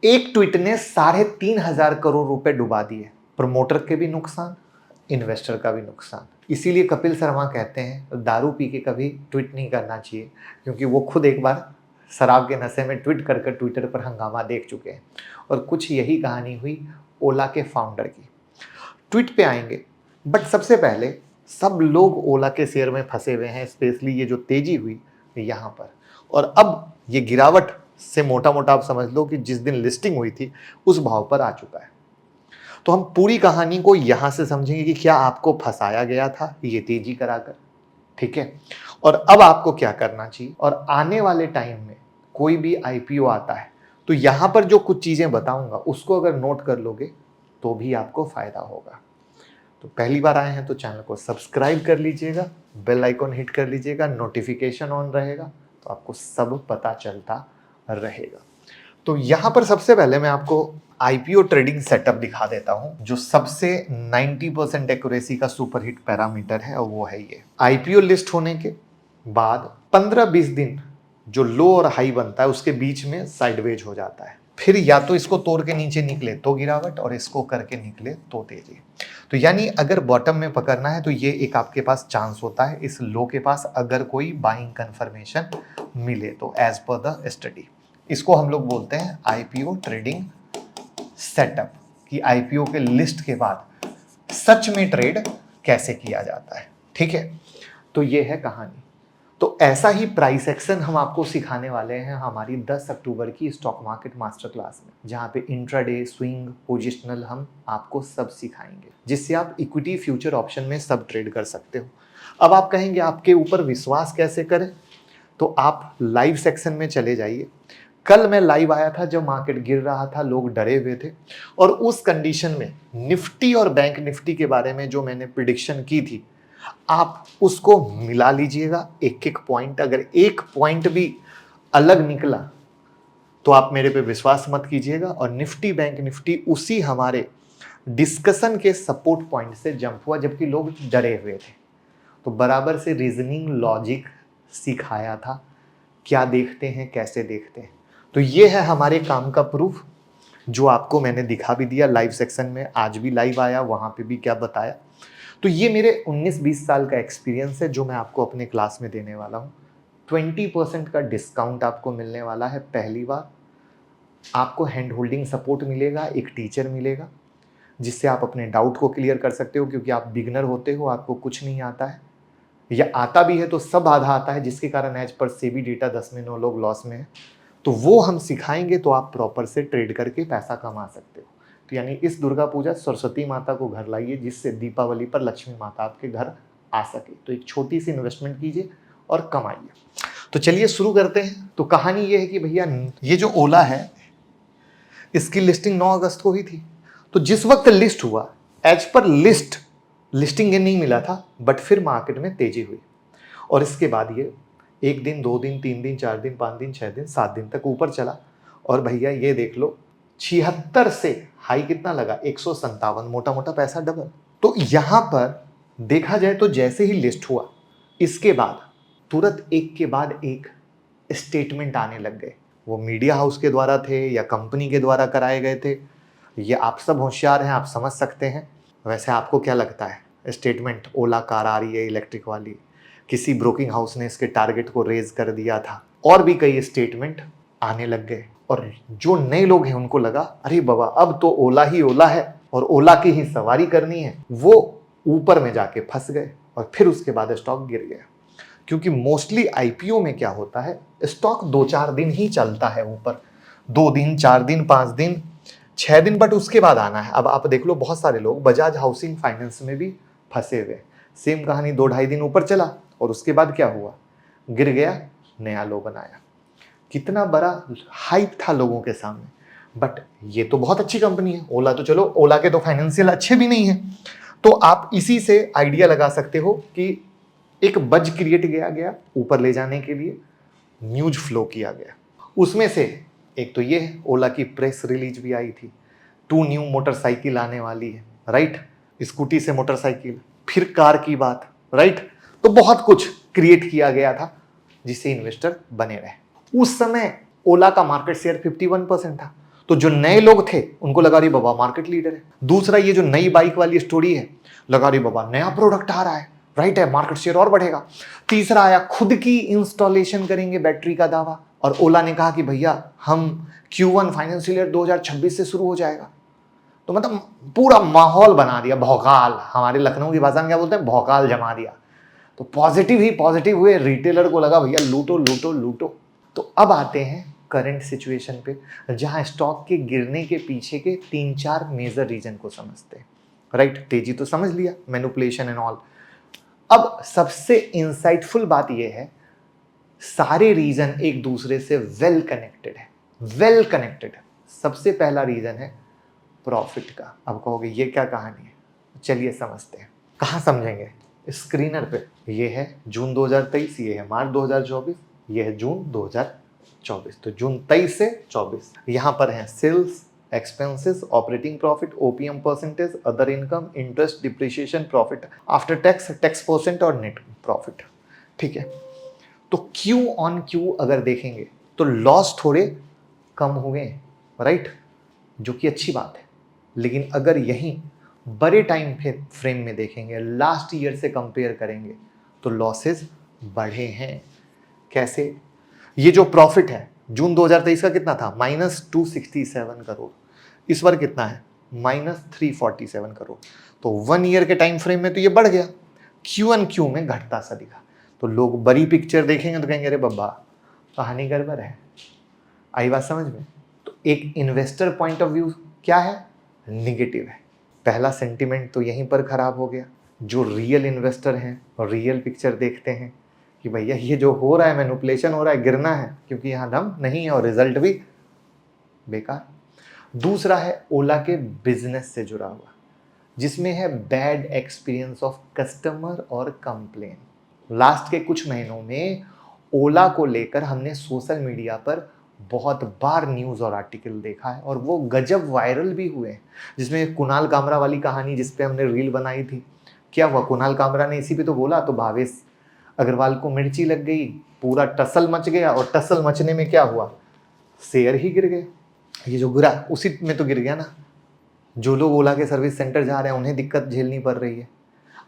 एक ट्वीट ने 3,500 करोड़ रुपए डुबा दिए। प्रमोटर के भी नुकसान, इन्वेस्टर का भी नुकसान। इसीलिए कपिल शर्मा कहते हैं दारू पी के कभी ट्वीट नहीं करना चाहिए, क्योंकि वो खुद एक बार शराब के नशे में ट्वीट कर ट्विटर पर हंगामा देख चुके हैं। और कुछ यही कहानी हुई ओला के फाउंडर की। ट्वीट पे आएंगे, बट सबसे पहले सब लोग ओला के शेयर में फंसे हुए हैं, स्पेशली ये जो तेजी हुई यहाँ पर। और अब ये गिरावट से मोटा मोटा आप समझ लो कि जिस दिन लिस्टिंग हुई थी उस भाव पर आ चुका है। तो हम पूरी कहानी को यहां से समझेंगे कि क्या आपको फंसाया गया था ये तेजी कराकर, ठीक है, और अब आपको क्या करना चाहिए। और आने वाले टाइम में कोई भी आईपीओ आता है तो यहां पर जो कुछ चीजें बताऊंगा उसको अगर नोट कर लोगे तो भी आपको फायदा होगा। तो पहली बार आए हैं तो चैनल को सब्सक्राइब कर लीजिएगा, बेल आइकॉन हिट कर लीजिएगा, नोटिफिकेशन ऑन रहेगा तो आपको सब पता चलता रहेगा। तो यहां पर सबसे पहले मैं आपको आईपीओ ट्रेडिंग सेटअप दिखा देता हूं, जो सबसे 90% एक्यूरेसी का सुपरहिट पैरामीटर है, और वो है ये। आईपीओ लिस्ट होने के बाद 15-20 दिन जो लो और हाई बनता है उसके बीच में साइडवेज हो जाता है, फिर या तो इसको तोड़ के नीचे निकले तो गिरावट, और इसको करके निकले तो तेजी। तो यानी अगर बॉटम में पकड़ना है तो ये एक आपके पास चांस होता है इस लो के पास, अगर कोई बाइंग कंफर्मेशन मिले तो, एज पर द स्टडी। इसको हम लोग बोलते हैं आईपीओ ट्रेडिंग सेटअप, कि आईपीओ के लिस्ट के बाद सच में ट्रेड कैसे किया जाता है, ठीक है। तो ये है कहानी। तो ऐसा ही प्राइस एक्शन हम आपको सिखाने वाले हैं हमारी 10 अक्टूबर की स्टॉक मार्केट मास्टर क्लास में, जहां पे इंट्राडे, स्विंग, पोजिशनल हम आपको सब सिखाएंगे, जिससे आप इक्विटी, फ्यूचर, ऑप्शन में सब ट्रेड कर सकते हो। अब आप कहेंगे आपके ऊपर विश्वास कैसे करें, तो आप लाइव सेक्शन में चले जाइए। कल मैं लाइव आया था जब मार्केट गिर रहा था, लोग डरे हुए थे, और उस कंडीशन में निफ्टी और बैंक निफ्टी के बारे में जो मैंने प्रिडिक्शन की थी, आप उसको मिला लीजिएगा एक एक पॉइंट। अगर एक पॉइंट भी अलग निकला तो आप मेरे पे विश्वास मत कीजिएगा, और निफ्टी बैंक निफ्टी उसी हमारे डिस्कशन के सपोर्ट पॉइंट से जंप हुआ जबकि लोग डरे हुए थे। तो बराबर से रीजनिंग, लॉजिक सिखाया था, क्या देखते हैं, कैसे देखते हैं। तो ये है हमारे काम का प्रूफ, जो आपको मैंने दिखा भी दिया लाइव सेक्शन में, आज भी लाइव आया, वहां पे भी क्या बताया। तो ये मेरे 19-20 साल का एक्सपीरियंस है जो मैं आपको अपने क्लास में देने वाला हूँ। 20% का डिस्काउंट आपको मिलने वाला है पहली बार। आपको हैंड होल्डिंग सपोर्ट मिलेगा, एक टीचर मिलेगा जिससे आप अपने डाउट को क्लियर कर सकते हो, क्योंकि आप बिगनर होते हो, आपको कुछ नहीं आता है, या आता भी है तो सब आधा आता है, जिसके कारण एज पर सेबी डेटा 10 में 9 लोग लॉस में है। तो वो हम सिखाएंगे तो आप प्रॉपर से ट्रेड करके पैसा कमा सकते हो। तो यानी इस दुर्गा पूजा सरस्वती माता को घर लाइए, जिससे दीपावली पर लक्ष्मी माता आपके घर आ सके। तो एक छोटी सी इन्वेस्टमेंट कीजिए और कमाइए। तो चलिए शुरू करते हैं। तो कहानी ये है कि भैया ये जो ओला है इसकी लिस्टिंग 9 अगस्त को हुई थी। तो जिस वक्त लिस्ट हुआ, एज पर लिस्टिंग ये नहीं मिला था, बट फिर मार्केट में तेजी हुई, और इसके बाद ये 1 दिन, 2 दिन, 3 दिन, 4 दिन, 5 दिन, 6 दिन, 7 दिन तक ऊपर चला। और भैया ये देख लो 76 से हाई कितना लगा, 157, मोटा मोटा पैसा डबल। तो यहां पर देखा जाए तो जैसे ही लिस्ट हुआ इसके बाद तुरंत एक के बाद एक स्टेटमेंट आने लग गए। वो मीडिया हाउस के द्वारा थे या कंपनी के द्वारा कराए गए थे, ये आप सब होशियार हैं, आप समझ सकते हैं। वैसे आपको क्या लगता है, स्टेटमेंट ओला कार आ रही है इलेक्ट्रिक वाली, किसी ब्रोकिंग हाउस ने इसके टारगेट को रेज कर दिया था, और भी कई स्टेटमेंट आने लग गए। और जो नए लोग हैं उनको लगा अरे बाबा अब तो ओला ही ओला है और ओला की ही सवारी करनी है, वो ऊपर में जाके फंस गए, और फिर उसके बाद स्टॉक गिर गया। क्योंकि मोस्टली आईपीओ में क्या होता है, स्टॉक 2-4 दिन ही चलता है ऊपर, 2 दिन, 4 दिन, 5 दिन, 6 दिन, बट उसके बाद आना है। अब आप देख लो बहुत सारे लोग बजाज हाउसिंग फाइनेंस में भी फंसे हुए, सेम कहानी, 2-2.5 दिन ऊपर चला और उसके बाद क्या हुआ, गिर गया, नया लो बनाया। कितना बड़ा हाइप था लोगों के सामने, बट ये तो बहुत अच्छी कंपनी है ओला, तो चलो ओला के तो फाइनेंशियल अच्छे भी नहीं है। तो आप इसी से आइडिया लगा सकते हो कि एक बज क्रिएट किया गया ऊपर ले जाने के लिए, न्यूज फ्लो किया गया। उसमें से एक तो ये है, ओला की प्रेस रिलीज भी आई थी, 2 न्यू मोटरसाइकिल आने वाली है, राइट, स्कूटी से मोटरसाइकिल, फिर कार की बात, राइट। तो बहुत कुछ क्रिएट किया गया था जिससे इन्वेस्टर बने रहे। उस समय ओला का मार्केट शेयर 51% था, तो जो नए लोग थे उनको लगा रही बाबा मार्केट लीडर है। दूसरा ये जो नई बाइक वाली स्टोरी है, लगा रही बाबा नया प्रोडक्ट आ रहा है, राइट है, मार्केट शेयर और बढ़ेगा। तीसरा आया खुद की इंस्टॉलेशन करेंगे बैटरी का दावा, और ओला ने कहा कि भैया हम Q1 फाइनेंशियल ईयर 2026 से शुरू हो जाएगा। तो मतलब पूरा माहौल बना दिया, भौकाल, हमारे लखनऊ की भाषा में क्या बोलते हैं, भौकाल जमा दिया। तो पॉजिटिव ही पॉजिटिव हुए, रिटेलर को लगा भैया लूटो लूटो लूटो। तो अब आते हैं करंट सिचुएशन पे, जहां स्टॉक के गिरने के पीछे के 3-4 मेजर रीजन को समझते हैं, राइट। तेजी तो समझ लिया, मैनिपुलेशन एंड ऑल। अब सबसे इंसाइटफुल बात यह है, सारे रीजन एक दूसरे से वेल कनेक्टेड है, वेल कनेक्टेड है। सबसे पहला रीजन है प्रॉफिट का। अब कहोगे ये क्या कहानी है, चलिए समझते हैं। कहाँ समझेंगे, स्क्रीनर पे ये है जून 2023, ये है मार्च 2024, ये है जून 2024। तो जून 23 से 24 यहाँ पर है sales, expenses, operating profit, OPM percentage, other income, interest, depreciation, profit after tax, tax percent और नेट प्रॉफिट। ठीक है, तो क्यू ऑन क्यू अगर देखेंगे तो लॉस थोड़े कम हुए हैं, राइट, जो कि अच्छी बात है। लेकिन अगर यहीं बड़े टाइम फ्रेम में देखेंगे, लास्ट ईयर से कंपेयर करेंगे, तो लॉसेस बढ़े हैं। कैसे? ये जो प्रॉफिट है जून 2023 का कितना था, -267 करोड़, इस बार कितना है, -347 करोड़। तो 1 ईयर के टाइम फ्रेम में तो ये बढ़ गया, Q1Q में घटता सा दिखा। तो लोग बड़ी पिक्चर देखेंगे तो कहेंगे अरे बब्बा कहानी गड़बड़ है। आई बात समझ में? तो एक इन्वेस्टर पॉइंट ऑफ व्यू क्या है, निगेटिव है। पहला सेंटिमेंट तो यहीं पर खराब हो गया। जो रियल इन्वेस्टर हैं और रियल पिक्चर देखते हैं कि भैया ये जो हो रहा है मैनिपुलेशन हो रहा है, गिरना है, क्योंकि यहाँ दम नहीं है और रिजल्ट भी बेकार। दूसरा है ओला के बिजनेस से जुड़ा हुआ, जिसमें है बैड एक्सपीरियंस ऑफ कस्टमर और कंप्लेन। लास्ट के कुछ महीनों में ओला को लेकर हमने सोशल मीडिया पर बहुत बार न्यूज़ और आर्टिकल देखा है, और वो गजब वायरल भी हुए हैं। जिसमें कुणाल कामरा वाली कहानी, जिस पे हमने रील बनाई थी, क्या हुआ, कुणाल कामरा ने इसी पे तो बोला, तो भावेश अग्रवाल को मिर्ची लग गई, पूरा टसल मच गया, और टसल मचने में क्या हुआ, शेयर ही गिर गए। ये जो गिरा उसी में तो गिर गया ना। जो लोग ओला के सर्विस सेंटर जा रहे हैं उन्हें दिक्कत झेलनी पड़ रही है।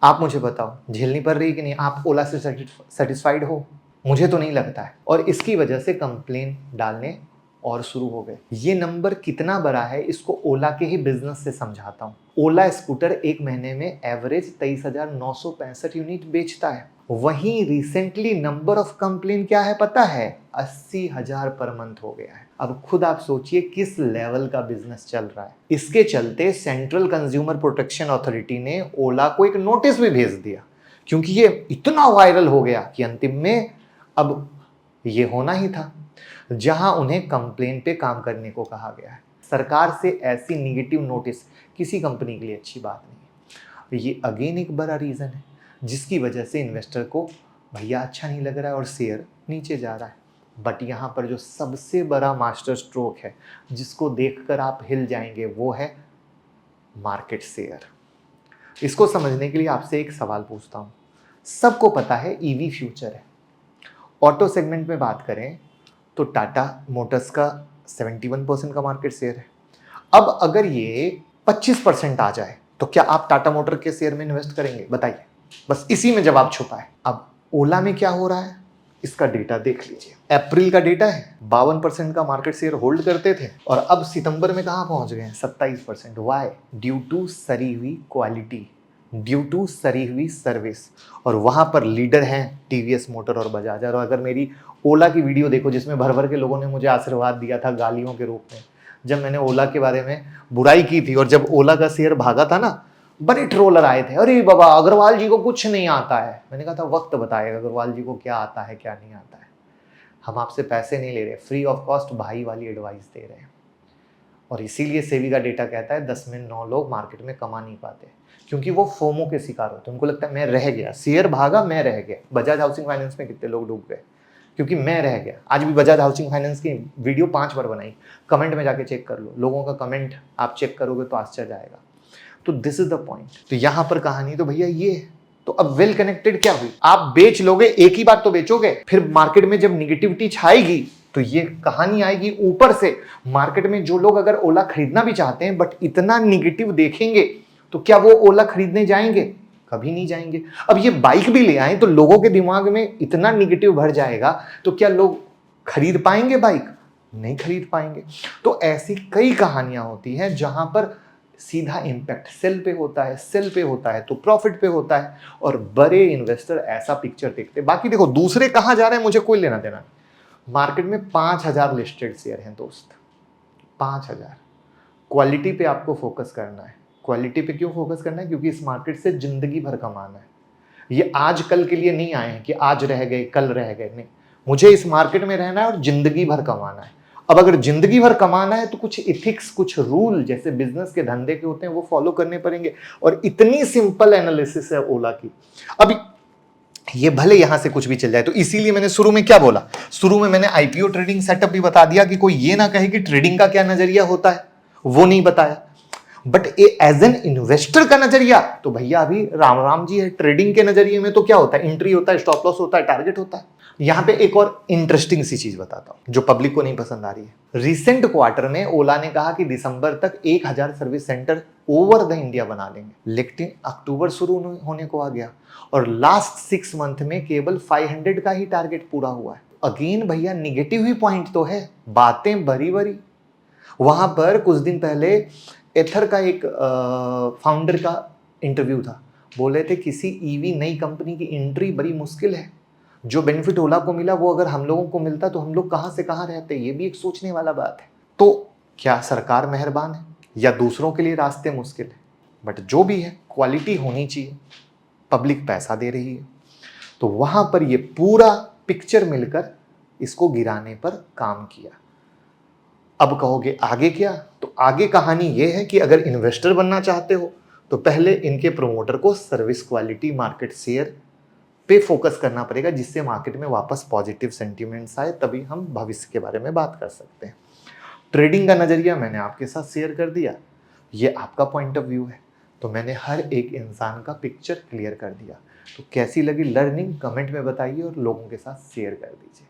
आप मुझे बताओ झेलनी पड़ रही है कि नहीं? आप ओला से सेटिस्फाइड हो? मुझे तो नहीं लगता है। और इसकी वजह से कंप्लेन डालने और शुरू हो गए। ये नंबर कितना बड़ा है इसको ओला के ही बिजनेस से समझाता हूँ। ओला स्कूटर एक महीने में एवरेज 23,965 यूनिट बेचता है। वहीं रिसेंटली नंबर ऑफ कंप्लेन क्या है पता है, 80,000 पर मंथ हो गया है। अब खुद आप सोचिए किस लेवल का बिजनेस चल रहा है। इसके चलते सेंट्रल कंज्यूमर प्रोटेक्शन अथॉरिटी ने ओला को एक नोटिस भी भेज दिया, क्योंकि ये इतना वायरल हो गया कि अंतिम में अब ये होना ही था, जहां उन्हें कंप्लेन पे काम करने को कहा गया है। सरकार से ऐसी निगेटिव नोटिस किसी कंपनी के लिए अच्छी बात नहीं है। ये अगेन एक बड़ा रीज़न है जिसकी वजह से इन्वेस्टर को भैया अच्छा नहीं लग रहा है और शेयर नीचे जा रहा है। बट यहाँ पर जो सबसे बड़ा मास्टर स्ट्रोक है जिसको देखकर आप हिल जाएंगे, वो है मार्केट शेयर। इसको समझने के लिए आपसे एक सवाल पूछता हूँ। सबको पता है ईवी फ्यूचर है। ऑटो सेगमेंट में बात करें तो टाटा मोटर्स का 71% का मार्केट शेयर है। अब अगर ये 25% आ जाए तो क्या आप टाटा मोटर के शेयर में इन्वेस्ट करेंगे? बताइए, बस इसी में जवाब छुपा है। अब ओला में क्या हो रहा है इसका डेटा देख लीजिए। अप्रैल का डेटा है, 52% का मार्केट शेयर होल्ड करते थे, और अब सितंबर में कहाँ पहुंच गए हैं, 27%। वाई? ड्यू टू सरी हुई क्वालिटी, ड्यू टू सरी हुई सर्विस। और वहाँ पर लीडर हैं टीवीएस मोटर और बजाज। और अगर मेरी ओला की वीडियो देखो जिसमें भर भर के लोगों ने मुझे आशीर्वाद दिया था गालियों के रूप में, जब मैंने ओला के बारे में बुराई की थी, और जब ओला का शेयर भागा था ना, बड़े ट्रोलर आए थे, अरे बाबा अग्रवाल जी को कुछ नहीं आता है। मैंने कहा था वक्त बताएगा अग्रवाल जी को क्या आता है क्या नहीं आता है। हम आपसे पैसे नहीं ले रहे, फ्री ऑफ कॉस्ट भाई वाली एडवाइस दे रहे हैं। और इसीलिए सेबी का डेटा कहता है 10 में 9 लोग मार्केट में कमा नहीं पाते, क्योंकि वो फोमो के शिकार होते हैं। उनको लगता है मैं रह गया, शेयर भागा मैं रह गया। बजाज हाउसिंग फाइनेंस में कितने लोग डूब गए क्योंकि मैं रह गया। आज भी बजाज हाउसिंग फाइनेंस की वीडियो 5 बार बनाई, कमेंट में जाके चेक कर लो, लोगों का कमेंट आप चेक करोगे तो आश्चर्य आएगा। तो दिस इज द पॉइंट। तो यहां पर कहानी तो भैया ये है। तो अब वेल कनेक्टेड क्या हुई, आप बेच लोगे, एक ही बात तो बेचोगे, फिर मार्केट में जब निगेटिविटी छाएगी तो ये कहानी आएगी ऊपर से। मार्केट में जो लोग अगर ओला खरीदना भी चाहते हैं बट इतना निगेटिव देखेंगे, तो क्या वो ओला खरीदने जाएंगे? कभी नहीं जाएंगे। अब ये बाइक भी ले आए तो लोगों के दिमाग में इतना निगेटिव भर जाएगा, तो क्या लोग खरीद पाएंगे बाइक? नहीं खरीद पाएंगे। तो ऐसी कई कहानियां होती हैं जहां पर सीधा इम्पैक्ट सेल पे होता है, सेल पे होता है तो प्रॉफिट पे होता है, और बड़े इन्वेस्टर ऐसा पिक्चर देखते हैं। बाकी देखो दूसरे कहां जा रहे हैं मुझे कोई लेना देना नहीं। मार्केट में 5,000 लिस्टेड शेयर हैं दोस्त, 5,000। क्वालिटी पे आपको फोकस करना है। क्वालिटी पे क्यों फोकस करना है? क्योंकि इस मार्केट से जिंदगी भर कमाना है। ये आज कल के लिए नहीं आए हैं कि आज रह गए कल रह गए, नहीं। मुझे इस मार्केट में रहना है और जिंदगी भर कमाना है। अब अगर जिंदगी भर कमाना है तो कुछ इथिक्स, कुछ रूल जैसे बिजनेस के धंधे के होते हैं वो फॉलो करने पड़ेंगे। और इतनी सिंपल एनालिसिस है ओला की। अब ये भले यहां से कुछ भी चल जाए, तो इसीलिए मैंने शुरू में क्या बोला, शुरू में मैंने आईपीओ ट्रेडिंग सेटअप भी बता दिया कि कोई ये ना कहे कि ट्रेडिंग का क्या नजरिया होता है, वो नहीं बताया। बट एज एन इन्वेस्टर का नजरिया तो भैया अभी राम राम जी है। ट्रेडिंग के नजरिए में तो क्या होता है, एंट्री होता है, स्टॉप लॉस होता है, टारगेट होता है। यहां पे एक और इंटरेस्टिंग सी चीज बताता हूं जो पब्लिक को नहीं पसंद आ रही है। रिसेंट क्वार्टर में ओला ने कहा कि दिसंबर तक 1,000 service centre over the India बना लेंगे, लेकिन अक्टूबर शुरू होने को आ गया और लास्ट 6 मंथ में केवल 500 का ही टारगेट पूरा हुआ है। अगेन भैया निगेटिव ही पॉइंट तो है, बातें बरी बरी। वहां पर कुछ दिन पहले एथर का एक फाउंडर का इंटरव्यू था, बोले थे किसी ईवी नई कंपनी की एंट्री बड़ी मुश्किल है। जो बेनिफिट ओला को मिला वो अगर हम लोगों को मिलता तो हम लोग कहां से कहां रहते। ये भी एक सोचने वाला बात है। तो क्या सरकार मेहरबान है या दूसरों के लिए रास्ते मुश्किल है? बट जो भी है क्वालिटी होनी चाहिए। पब्लिक पैसा दे रही है तो वहां पर ये पूरा पिक्चर मिलकर इसको गिराने पर काम किया। अब कहोगे आगे क्या? तो आगे कहानी ये है कि अगर इन्वेस्टर बनना चाहते हो तो पहले इनके प्रोमोटर को सर्विस क्वालिटी, मार्केट शेयर पे फोकस करना पड़ेगा, जिससे मार्केट में वापस पॉजिटिव सेंटीमेंट्स आए, तभी हम भविष्य के बारे में बात कर सकते हैं। ट्रेडिंग का नजरिया मैंने आपके साथ शेयर कर दिया, ये आपका पॉइंट ऑफ व्यू है, तो मैंने हर एक इंसान का पिक्चर क्लियर कर दिया। तो कैसी लगी लर्निंग कमेंट में बताइए और लोगों के साथ शेयर कर दीजिए।